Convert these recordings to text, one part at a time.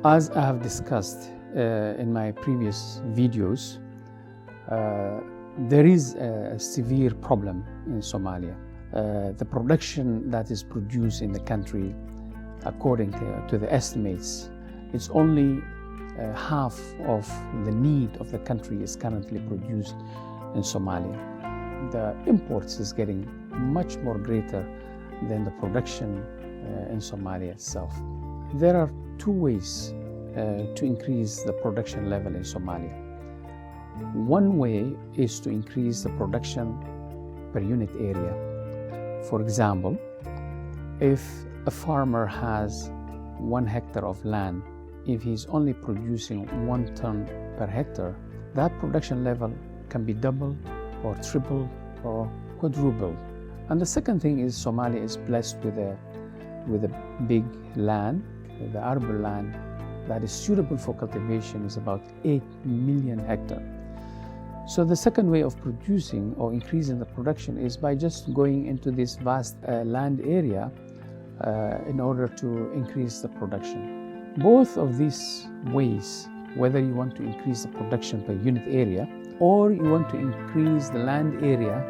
As I have discussed in my previous videos, there is a severe problem in Somalia. The production that is produced in the country, according to the estimates, it's only half of the need of the country is currently produced in Somalia. The imports is getting much more greater than the production in Somalia itself. There are two ways to increase the production level in Somalia. One way is to increase the production per unit area. For example, if a farmer has 1 hectare of land, if he's only producing 1 ton per hectare, that production level can be doubled or tripled or quadrupled. And the second thing is Somalia is blessed with a big land, the arable land that is suitable for cultivation is about 8 million hectares. So the second way of producing or increasing the production is by just going into this vast land area in order to increase the production. Both of these ways, whether you want to increase the production per unit area or you want to increase the land area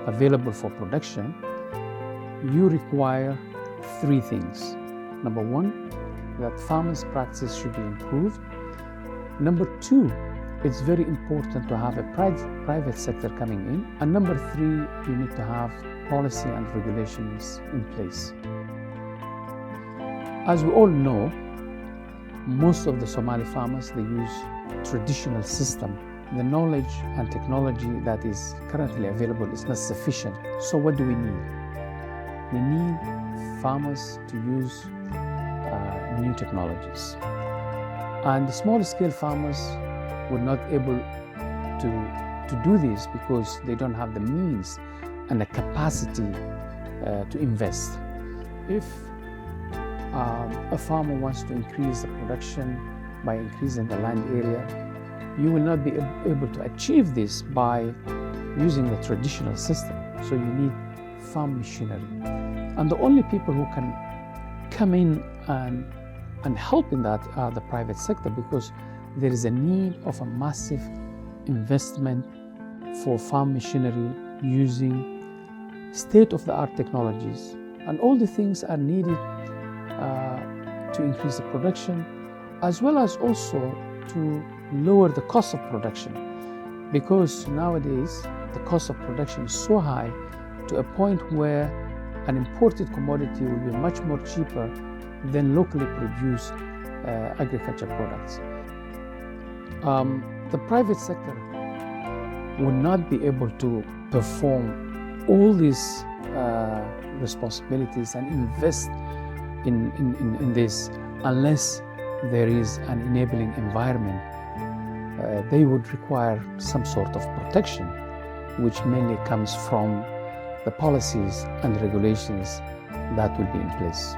available for production, you require 3 things. Number 1, that farmers' practice should be improved. Number 2, it's very important to have a private sector coming in. And number 3, you need to have policy and regulations in place. As we all know, most of the Somali farmers, they use traditional system. The knowledge and technology that is currently available is not sufficient. So what do we need? We need farmers to use new technologies. And the small-scale farmers were not able to do this because they don't have the means and the capacity to invest. If a farmer wants to increase the production by increasing the land area, you will not be able to achieve this by using the traditional system. So you need farm machinery. And the only people who can come in and help in that are the private sector, because there is a need of a massive investment for farm machinery using state-of-the-art technologies. And all the things are needed to increase the production, as well as also to lower the cost of production. Because nowadays, the cost of production is so high to a point where an imported commodity will be much more cheaper than locally produced agriculture products. The private sector would not be able to perform all these responsibilities and invest in this unless there is an enabling environment. They would require some sort of protection, which mainly comes from the policies and regulations that will be in place.